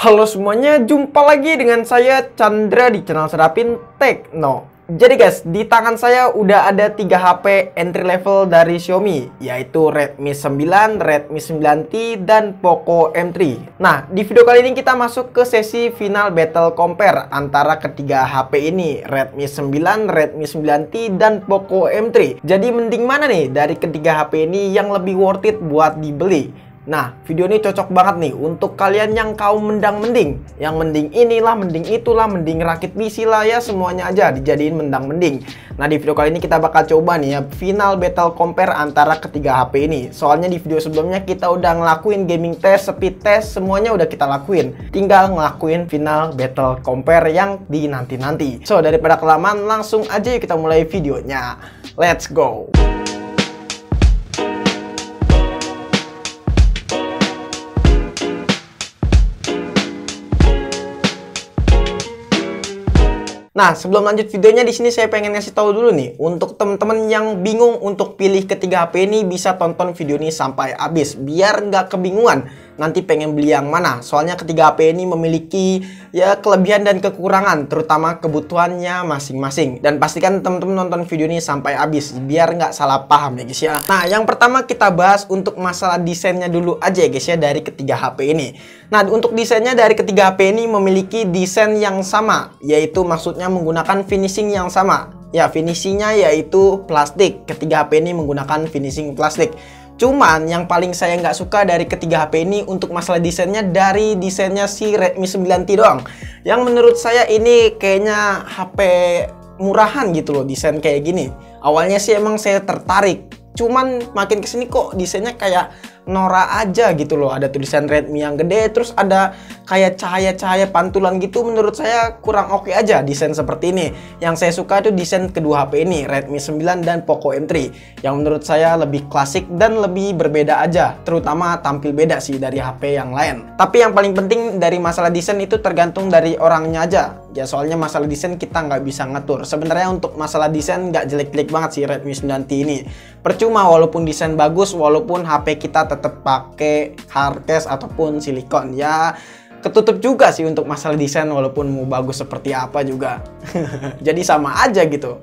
Halo semuanya, jumpa lagi dengan saya Chandra di channel Serapin Tekno. Jadi guys, di tangan saya udah ada 3 HP entry level dari Xiaomi, yaitu Redmi 9, Redmi 9T, dan Poco M3. Nah, di video kali ini kita masuk ke sesi final battle compare antara ketiga HP ini, Redmi 9, Redmi 9T, dan Poco M3. Jadi mending mana nih dari ketiga HP ini yang lebih worth it buat dibeli? Nah, video ini cocok banget nih untuk kalian yang kaum mendang-mending. Yang mending inilah, mending itulah, mending rakit PC lah ya, semuanya aja dijadiin mendang-mending. Nah, di video kali ini kita bakal coba nih ya final battle compare antara ketiga HP ini. Soalnya di video sebelumnya kita udah ngelakuin gaming test, speed test, semuanya udah kita lakuin. Tinggal ngelakuin final battle compare yang di nanti-nanti. So, daripada kelamaan, langsung aja kita mulai videonya. Let's go! Nah, sebelum lanjut videonya di sini saya pengen ngasih tahu dulu nih untuk teman-teman yang bingung untuk pilih ketiga HP ini, bisa tonton video ini sampai habis biar nggak kebingungan nanti pengen beli yang mana. Soalnya ketiga HP ini memiliki ya kelebihan dan kekurangan, terutama kebutuhannya masing-masing. Dan pastikan teman-teman nonton video ini sampai habis biar nggak salah paham ya guys ya. Nah, yang pertama kita bahas untuk masalah desainnya dulu aja ya guys ya dari ketiga HP ini. Nah, untuk desainnya dari ketiga HP ini memiliki desain yang sama, yaitu maksudnya menggunakan finishing yang sama. Ya, finishingnya yaitu plastik. Ketiga HP ini menggunakan finishing plastik. Cuman yang paling saya nggak suka dari ketiga HP ini untuk masalah desainnya, dari desainnya si Redmi 9T doang. Yang menurut saya ini kayaknya HP murahan gitu loh, desain kayak gini. Awalnya sih emang saya tertarik, cuman makin kesini kok desainnya kayak norak aja gitu loh. Ada tulisan Redmi yang gede, terus ada kayak cahaya-cahaya pantulan gitu. Menurut saya kurang oke aja desain seperti ini. Yang saya suka itu desain kedua HP ini, Redmi 9 dan Poco M3, yang menurut saya lebih klasik dan lebih berbeda aja, terutama tampil beda sih dari HP yang lain. Tapi yang paling penting dari masalah desain itu tergantung dari orangnya aja ya, soalnya masalah desain kita nggak bisa ngatur. Sebenarnya untuk masalah desain nggak jelek-jelek banget sih Redmi 9T ini. Percuma walaupun desain bagus, walaupun HP kita tetap pakai hardcase ataupun silikon, ya ketutup juga sih untuk masalah desain walaupun mau bagus seperti apa juga. Jadi sama aja gitu.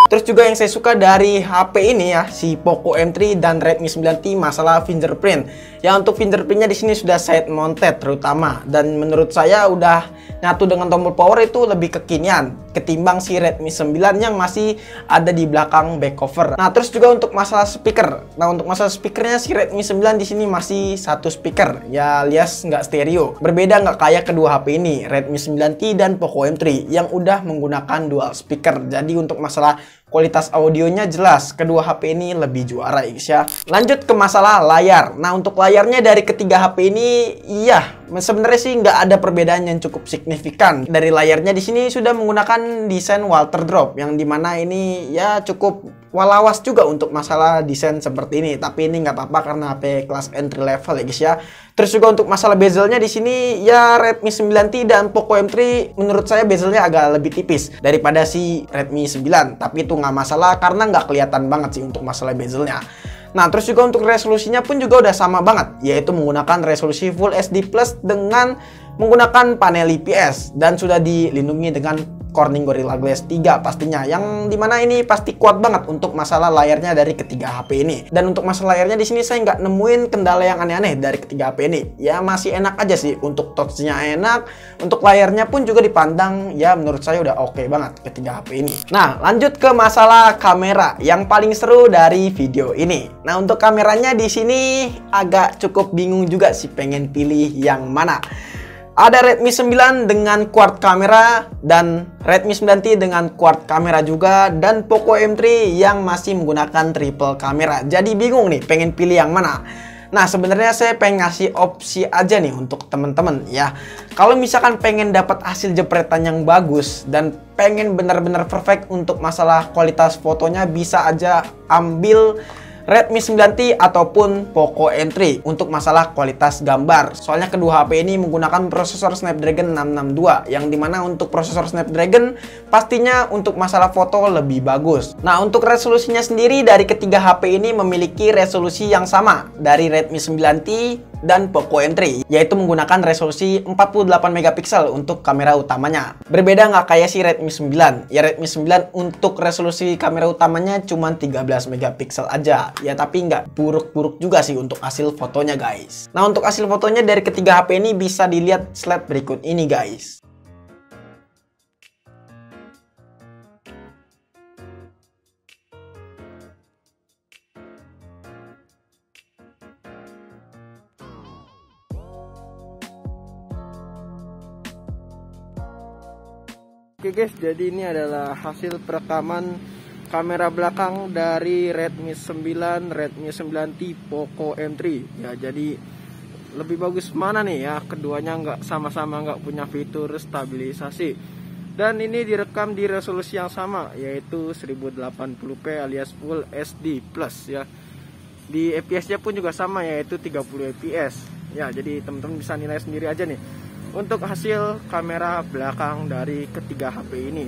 Terus juga yang saya suka dari HP ini ya, si Poco M3 dan Redmi 9T, masalah fingerprint. Ya, untuk fingerprintnya di sini sudah side mounted terutama, dan menurut saya udah nyatu dengan tombol power itu lebih kekinian ketimbang si Redmi 9 yang masih ada di belakang back cover. Nah, terus juga untuk masalah speaker. Nah, untuk masalah speakernya si Redmi 9 di sini masih satu speaker, ya alias nggak stereo. Berbeda nggak kayak kedua HP ini, Redmi 9T dan Poco M3 yang udah menggunakan dual speaker. Jadi untuk masalah kualitas audionya jelas kedua HP ini lebih juara guys ya. Lanjut ke masalah layar. Nah, untuk layarnya dari ketiga HP ini, iya sebenarnya sih nggak ada perbedaan yang cukup signifikan. Dari layarnya di sini sudah menggunakan desain water drop, yang dimana ini ya cukup walawas juga untuk masalah desain seperti ini. Tapi ini nggak apa-apa karena HP kelas entry level ya guys ya. Terus juga untuk masalah bezelnya di sini ya Redmi 9T dan Poco M3 menurut saya bezelnya agak lebih tipis daripada si Redmi 9. Tapi itu nggak masalah karena nggak kelihatan banget sih untuk masalah bezelnya. Nah, terus juga untuk resolusinya pun juga udah sama banget, yaitu menggunakan resolusi Full HD Plus dengan menggunakan panel IPS, dan sudah dilindungi dengan Corning Gorilla Glass 3 pastinya, yang dimana ini pasti kuat banget untuk masalah layarnya dari ketiga HP ini. Dan untuk masalah layarnya di sini saya nggak nemuin kendala yang aneh-aneh dari ketiga HP ini. Ya masih enak aja sih, untuk touchnya enak, untuk layarnya pun juga dipandang ya menurut saya udah oke banget ketiga HP ini. Nah, lanjut ke masalah kamera yang paling seru dari video ini. Nah, untuk kameranya di sini agak cukup bingung juga sih pengen pilih yang mana. Ada Redmi 9 dengan quad kamera dan Redmi 9T dengan quad kamera juga, dan Poco M3 yang masih menggunakan triple kamera. Jadi bingung nih pengen pilih yang mana. Nah, sebenarnya saya pengen ngasih opsi aja nih untuk teman-teman ya. Kalau misalkan pengen dapat hasil jepretan yang bagus dan pengen benar-benar perfect untuk masalah kualitas fotonya, bisa aja ambil Redmi 9T ataupun Poco M3 untuk masalah kualitas gambar. Soalnya kedua HP ini menggunakan prosesor Snapdragon 662, yang dimana untuk prosesor Snapdragon pastinya untuk masalah foto lebih bagus. Nah, untuk resolusinya sendiri dari ketiga HP ini memiliki resolusi yang sama dari Redmi 9T, dan Poco M3, yaitu menggunakan resolusi 48 megapiksel untuk kamera utamanya. Berbeda nggak kayak si Redmi 9. Ya Redmi 9 untuk resolusi kamera utamanya cuma 13 megapiksel aja. Ya tapi nggak buruk-buruk juga sih untuk hasil fotonya guys. Nah untuk hasil fotonya dari ketiga HP ini bisa dilihat slide berikut ini guys. Oke guys, jadi ini adalah hasil perekaman kamera belakang dari Redmi 9, Redmi 9T, Poco M3. Ya, jadi lebih bagus mana nih ya? Keduanya sama-sama nggak punya fitur stabilisasi. Dan ini direkam di resolusi yang sama, yaitu 1080p alias Full HD Plus ya. Di FPS-nya pun juga sama, yaitu 30 fps. Ya, jadi teman-teman bisa nilai sendiri aja nih untuk hasil kamera belakang dari ketiga HP ini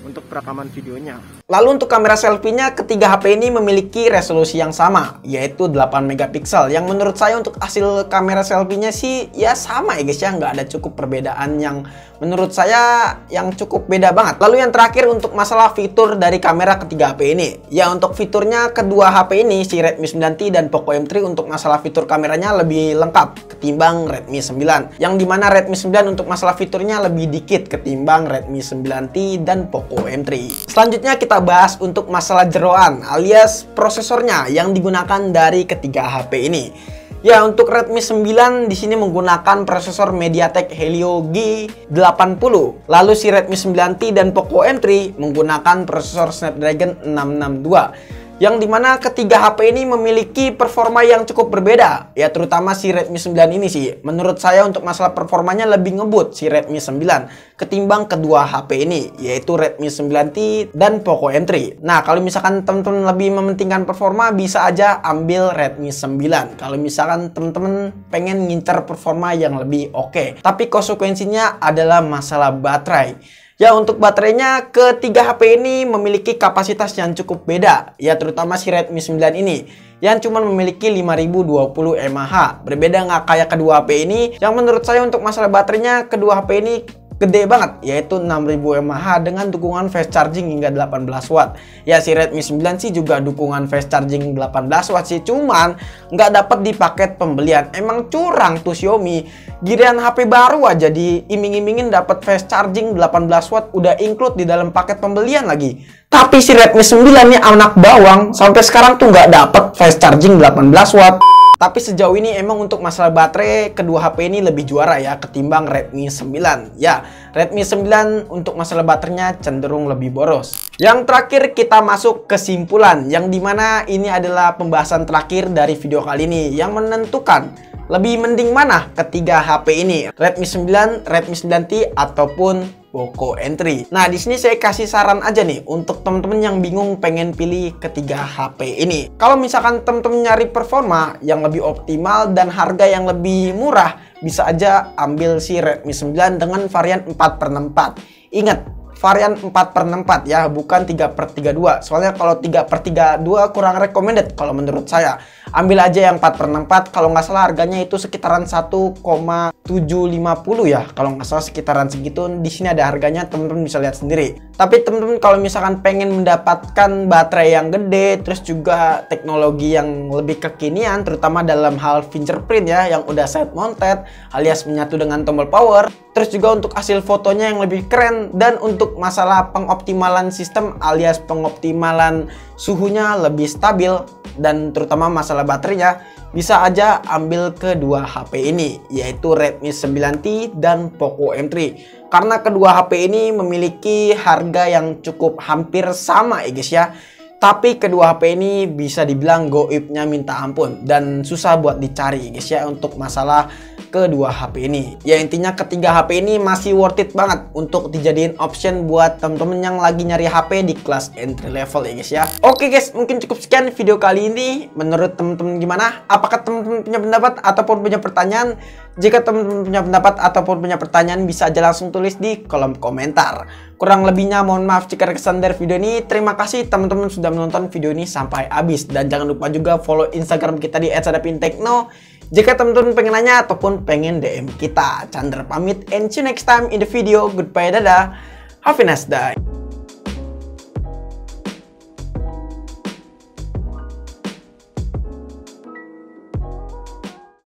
untuk perekaman videonya. Lalu untuk kamera selfie-nya, ketiga HP ini memiliki resolusi yang sama, yaitu 8 megapiksel. Yang menurut saya untuk hasil kamera selfie-nya sih ya sama ya guys ya, nggak ada cukup perbedaan yang menurut saya yang cukup beda banget. Lalu yang terakhir untuk masalah fitur dari kamera ketiga HP ini. Ya untuk fiturnya kedua HP ini, si Redmi 9T dan Poco M3 untuk masalah fitur kameranya lebih lengkap ketimbang Redmi 9. Yang dimana Redmi 9 untuk masalah fiturnya lebih dikit ketimbang Redmi 9T dan Poco M3. Selanjutnya kita bahas untuk masalah jeroan alias prosesornya yang digunakan dari ketiga HP ini. Ya untuk Redmi 9 di sini menggunakan prosesor MediaTek Helio G80. Lalu si Redmi 9T dan Poco M3 menggunakan prosesor Snapdragon 662. Yang dimana ketiga HP ini memiliki performa yang cukup berbeda. Ya terutama si Redmi 9 ini sih, menurut saya untuk masalah performanya lebih ngebut si Redmi 9 ketimbang kedua HP ini, yaitu Redmi 9T dan Poco M3. Nah kalau misalkan teman-teman lebih mementingkan performa, bisa aja ambil Redmi 9. Kalau misalkan teman-teman pengen ngincer performa yang lebih oke. Tapi konsekuensinya adalah masalah baterai. Ya untuk baterainya ketiga HP ini memiliki kapasitas yang cukup beda. Ya terutama si Redmi 9 ini yang cuma memiliki 5020 mAh. Berbeda nggak kayak kedua HP ini yang menurut saya untuk masalah baterainya kedua HP ini gede banget, yaitu 6000 mAh dengan dukungan fast charging hingga 18 watt. Ya si Redmi 9 sih juga dukungan fast charging 18 watt sih, cuman nggak dapat di paket pembelian. Emang curang tuh Xiaomi, giliran HP baru aja diiming-imingin dapat fast charging 18 watt udah include di dalam paket pembelian lagi. Tapi si Redmi 9 nih anak bawang sampai sekarang tuh nggak dapat fast charging 18 watt. Tapi sejauh ini emang untuk masalah baterai kedua HP ini lebih juara ya ketimbang Redmi 9. Ya, Redmi 9 untuk masalah baterainya cenderung lebih boros. Yang terakhir kita masuk kesimpulan, yang dimana ini adalah pembahasan terakhir dari video kali ini yang menentukan lebih mending mana ketiga HP ini, Redmi 9, Redmi 9T ataupun Poco M3. Nah, di sini saya kasih saran aja nih untuk teman-teman yang bingung pengen pilih ketiga HP ini. Kalau misalkan teman-teman nyari performa yang lebih optimal dan harga yang lebih murah, bisa aja ambil si Redmi 9 dengan varian 4/64. Ingat, varian 4/64 ya, bukan 3/32. Soalnya kalau 3/32 kurang recommended kalau menurut saya. Ambil aja yang 4/64, kalau nggak salah harganya itu sekitaran 1,750 ya. Kalau nggak salah sekitaran segitu. Di sini ada harganya, teman-teman bisa lihat sendiri. Tapi teman-teman kalau misalkan pengen mendapatkan baterai yang gede, terus juga teknologi yang lebih kekinian, terutama dalam hal fingerprint ya, yang udah side mounted alias menyatu dengan tombol power. Terus juga untuk hasil fotonya yang lebih keren, dan untuk masalah pengoptimalan sistem alias pengoptimalan suhunya lebih stabil, dan terutama masalah baterainya, bisa aja ambil kedua HP ini, yaitu Redmi 9T dan Poco M3. Karena kedua HP ini memiliki harga yang cukup hampir sama ya guys ya. Tapi kedua HP ini bisa dibilang goibnya minta ampun dan susah buat dicari guys ya untuk masalah kedua HP ini. Ya intinya ketiga HP ini masih worth it banget untuk dijadiin option buat temen-temen yang lagi nyari HP di kelas entry level ya guys ya. Oke guys, mungkin cukup sekian video kali ini. Menurut temen-temen gimana? Apakah temen-temen punya pendapat ataupun punya pertanyaan? Jika temen-temen punya pendapat ataupun punya pertanyaan, bisa aja langsung tulis di kolom komentar. Kurang lebihnya mohon maaf jika ada kesalahan dari video ini. Terima kasih teman-teman sudah menonton video ini sampai habis. Dan jangan lupa juga follow Instagram kita di @sadapintekno, Jika teman-teman pengen nanya ataupun pengen DM kita. Chandra pamit and see you next time in the video. Goodbye, dadah. Have a nice day.